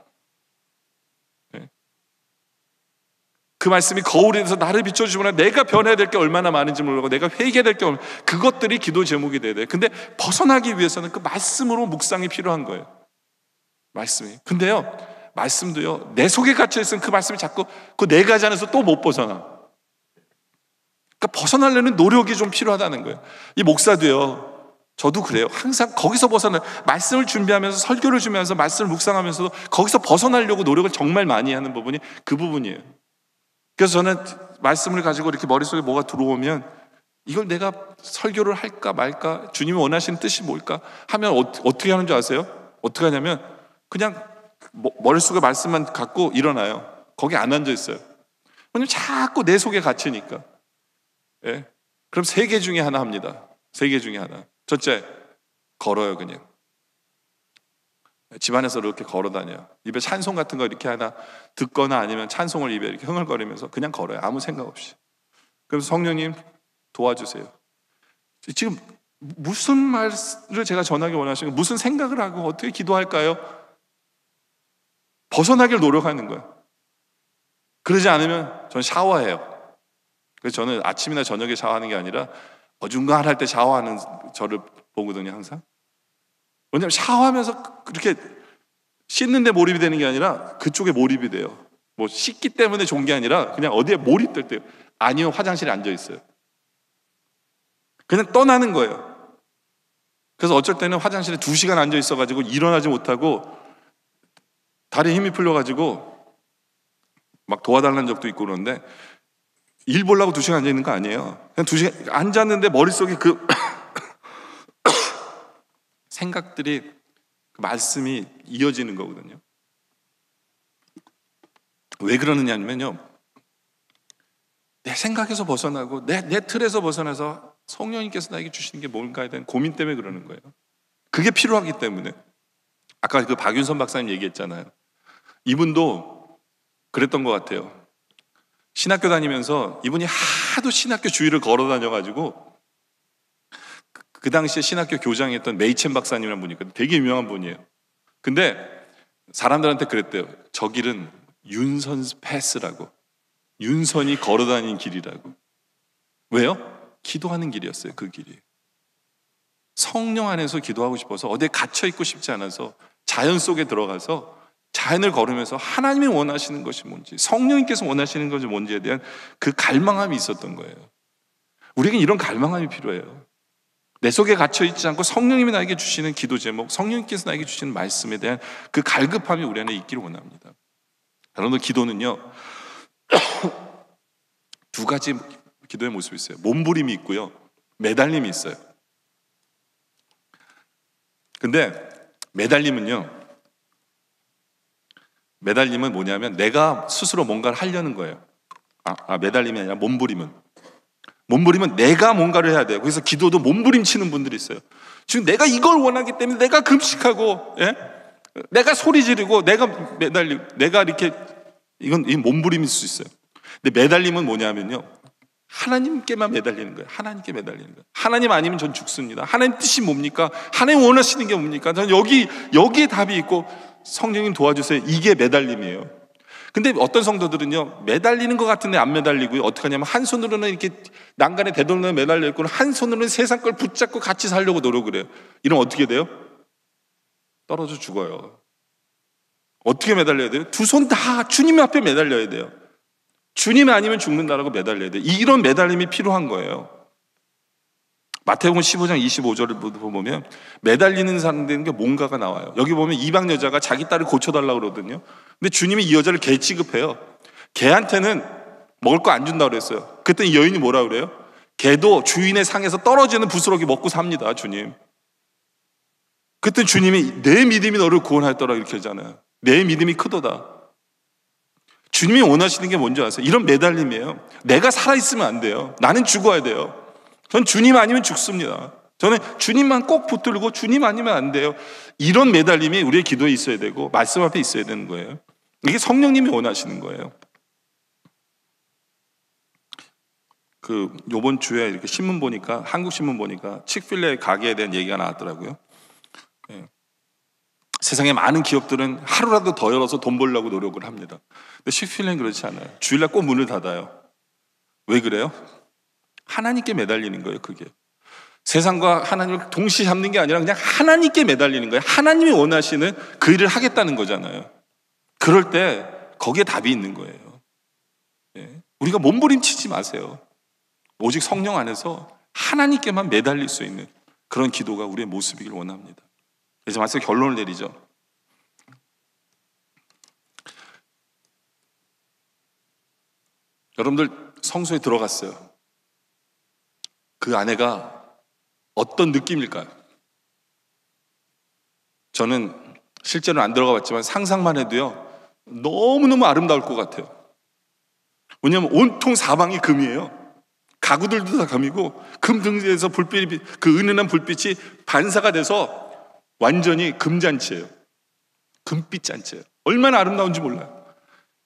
그 말씀이 거울이 돼서 나를 비춰주면 내가 변해야 될 게 얼마나 많은지 모르고 내가 회개해야 될 게 얼마나, 그것들이 기도 제목이 돼야 돼요. 근데 벗어나기 위해서는 그 말씀으로 묵상이 필요한 거예요. 말씀이. 근데요, 말씀도요, 내 속에 갇혀있으면 그 말씀이 자꾸 그 4가지 안에서 또 못 벗어나. 그러니까 벗어나려는 노력이 좀 필요하다는 거예요. 이 목사도요, 저도 그래요. 항상 거기서 말씀을 준비하면서 설교를 준비하면서 말씀을 묵상하면서도 거기서 벗어나려고 노력을 정말 많이 하는 부분이 그 부분이에요. 그래서 저는 말씀을 가지고 이렇게 머릿속에 뭐가 들어오면 이걸 내가 설교를 할까 말까, 주님이 원하시는 뜻이 뭘까 하면 어떻게 하는 줄 아세요? 어떻게 하냐면 그냥 머릿속에 말씀만 갖고 일어나요. 거기 안 앉아 있어요. 왜냐면 자꾸 내 속에 갇히니까. 예? 그럼 세 개 중에 하나 합니다. 세 개 중에 하나. 첫째, 걸어요, 그냥. 집안에서 이렇게 걸어 다녀요. 입에 찬송 같은 거 이렇게 하나 듣거나 아니면 찬송을 입에 이렇게 흥얼거리면서 그냥 걸어요. 아무 생각 없이. 그래서 성령님 도와주세요. 지금 무슨 말을 제가 전하기 원하시는, 무슨 생각을 하고 어떻게 기도할까요? 벗어나길 노력하는 거예요. 그러지 않으면 저는 샤워해요. 그래서 저는 아침이나 저녁에 샤워하는 게 아니라 어중간할 때 샤워하는 저를 보거든요, 항상. 왜냐하면 샤워하면서 그렇게 씻는데 몰입이 되는 게 아니라 그쪽에 몰입이 돼요. 뭐 씻기 때문에 좋은 게 아니라 그냥 어디에 몰입될 때요. 아니면 화장실에 앉아 있어요. 그냥 떠나는 거예요. 그래서 어쩔 때는 화장실에 2시간 앉아 있어가지고 일어나지 못하고 다리에 힘이 풀려가지고 막 도와달라는 적도 있고 그러는데, 일 보려고 2시간 앉아 있는 거 아니에요. 그냥 2시간 앉았는데 머릿속에 그 생각들이, 그 말씀이 이어지는 거거든요. 왜 그러느냐면요, 내 생각에서 벗어나고 내 틀에서 벗어나서 성령님께서 나에게 주시는 게 뭔가에 대한 고민 때문에 그러는 거예요. 그게 필요하기 때문에. 아까 그 박윤선 박사님 얘기했잖아요. 이분도 그랬던 것 같아요. 신학교 다니면서 이분이 하도 신학교 주위를 걸어 다녀가지고, 그 당시에 신학교 교장이었던 메이첸 박사님이라는 분이 있거든요. 되게 유명한 분이에요. 근데 사람들한테 그랬대요. 저 길은 윤선 패스라고, 윤선이 걸어 다니는 길이라고. 왜요? 기도하는 길이었어요. 그 길이. 성령 안에서 기도하고 싶어서, 어디에 갇혀 있고 싶지 않아서 자연 속에 들어가서 자연을 걸으면서 하나님이 원하시는 것이 뭔지, 성령님께서 원하시는 것이 뭔지에 대한 그 갈망함이 있었던 거예요. 우리에겐 이런 갈망함이 필요해요. 내 속에 갇혀 있지 않고 성령님이 나에게 주시는 기도 제목, 성령님께서 나에게 주시는 말씀에 대한 그 갈급함이 우리 안에 있기를 원합니다. 여러분들, 기도는요 2가지 기도의 모습이 있어요. 몸부림이 있고요, 매달림이 있어요. 근데 매달림은 뭐냐면 내가 스스로 뭔가를 하려는 거예요. 매달림이 아니라 몸부림은 내가 뭔가를 해야 돼요. 그래서 기도도 몸부림 치는 분들이 있어요. 지금 내가 이걸 원하기 때문에 내가 금식하고, 예? 내가 소리 지르고, 내가 매달리고, 내가 이렇게, 이건 몸부림일 수 있어요. 근데 매달림은 뭐냐면요, 하나님께만 매달리는 거예요. 하나님께 매달리는 거예요. 하나님 아니면 전 죽습니다. 하나님 뜻이 뭡니까? 하나님 원하시는 게 뭡니까? 저는 여기에 답이 있고, 성령님 도와주세요. 이게 매달림이에요. 근데 어떤 성도들은요, 매달리는 것 같은데 안 매달리고요, 어떻게 하냐면 한 손으로는 이렇게 난간에 되돌려 매달려 있고, 한 손으로는 세상 걸 붙잡고 같이 살려고 노력을 해요. 이러면 어떻게 돼요? 떨어져 죽어요. 어떻게 매달려야 돼요? 2손 다 주님 앞에 매달려야 돼요. 주님 아니면 죽는다라고 매달려야 돼요. 이런 매달림이 필요한 거예요. 마태복음 15장 25절을 보면 매달리는 사람들인 게 뭔가가 나와요. 여기 보면 이방 여자가 자기 딸을 고쳐달라고 그러거든요. 근데 주님이 이 여자를 개 취급해요. 개한테는 먹을 거 안 준다고 그랬어요. 그랬더니 여인이 뭐라 그래요? 개도 주인의 상에서 떨어지는 부스러기 먹고 삽니다, 주님. 그랬더니 주님이 내 믿음이 너를 구원하였더라 이렇게 하잖아요. 내 믿음이 크도다. 주님이 원하시는 게 뭔지 아세요? 이런 매달림이에요. 내가 살아있으면 안 돼요. 나는 죽어야 돼요. 전 주님 아니면 죽습니다. 저는 주님만 꼭 붙들고 주님 아니면 안 돼요. 이런 매달림이 우리의 기도에 있어야 되고 말씀 앞에 있어야 되는 거예요. 이게 성령님이 원하시는 거예요. 요번 주에 이렇게 신문 보니까, 한국 신문 보니까 칙필레 가게에 대한 얘기가 나왔더라고요. 네. 세상에 많은 기업들은 하루라도 더 열어서 돈 벌려고 노력을 합니다. 근데 칙필레는 그렇지 않아요. 주일날 꼭 문을 닫아요. 왜 그래요? 하나님께 매달리는 거예요, 그게. 세상과 하나님을 동시에 잡는 게 아니라 그냥 하나님께 매달리는 거예요. 하나님이 원하시는 그 일을 하겠다는 거잖아요. 그럴 때 거기에 답이 있는 거예요. 예. 우리가 몸부림치지 마세요. 오직 성령 안에서 하나님께만 매달릴 수 있는 그런 기도가 우리의 모습이길 원합니다. 그래서 마지막 결론을 내리죠. 여러분들 성소에 들어갔어요. 그 안에가 어떤 느낌일까요? 저는 실제로 안 들어가 봤지만 상상만 해도요, 너무너무 아름다울 것 같아요. 왜냐하면 온통 사방이 금이에요. 가구들도 다 금이고 금 등지에서 불빛이, 그 은은한 불빛이 반사가 돼서 완전히 금잔치예요. 금빛 잔치예요. 얼마나 아름다운지 몰라요.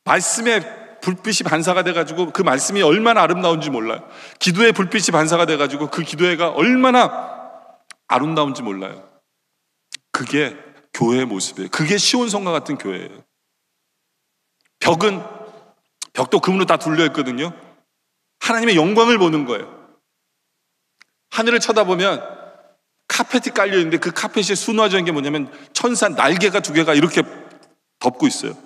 말씀에 불빛이 반사가 돼가지고 그 말씀이 얼마나 아름다운지 몰라요. 기도의 불빛이 반사가 돼가지고 그 기도회가 얼마나 아름다운지 몰라요. 그게 교회의 모습이에요. 그게 시온성과 같은 교회예요. 벽도 금으로 다 둘려 있거든요. 하나님의 영광을 보는 거예요. 하늘을 쳐다보면 카펫이 깔려 있는데 그 카펫이 수놓아져 있는 게 뭐냐면 천사 날개가 2개가 이렇게 덮고 있어요.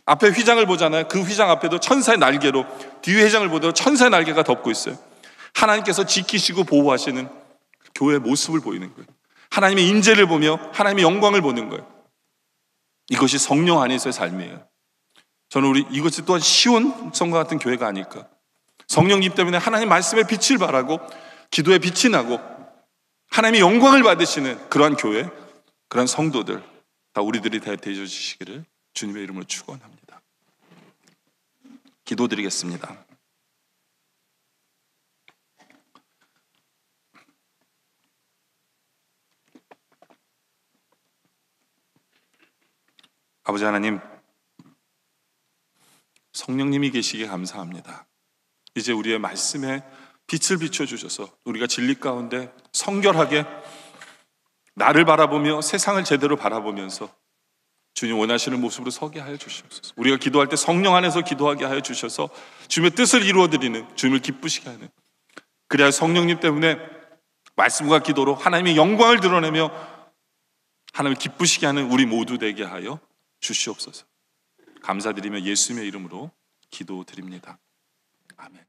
앞에 휘장을 보잖아요. 그 휘장 앞에도 천사의 날개로, 뒤에 휘장을 보도 천사의 날개가 덮고 있어요. 하나님께서 지키시고 보호하시는 교회의 모습을 보이는 거예요. 하나님의 인재를 보며 하나님의 영광을 보는 거예요. 이것이 성령 안에서의 삶이에요. 저는 이것이 또한 시온성과 같은 교회가 아닐까. 성령님 때문에 하나님 말씀의 빛을 발하고 기도의 빛이 나고 하나님의 영광을 받으시는 그러한 교회, 그러한 성도들 다 우리들이 되어 주시기를 주님의 이름으로 축원합니다. 기도드리겠습니다. 아버지 하나님, 성령님이 계시기에 감사합니다. 이제 우리의 말씀에 빛을 비춰주셔서 우리가 진리 가운데 성결하게 나를 바라보며 세상을 제대로 바라보면서 주님 원하시는 모습으로 서게 하여 주시옵소서. 우리가 기도할 때 성령 안에서 기도하게 하여 주셔서 주님의 뜻을 이루어드리는, 주님을 기쁘시게 하는, 그래야 성령님 때문에 말씀과 기도로 하나님의 영광을 드러내며 하나님을 기쁘시게 하는 우리 모두 되게 하여 주시옵소서. 감사드리며 예수님의 이름으로 기도드립니다. 아멘.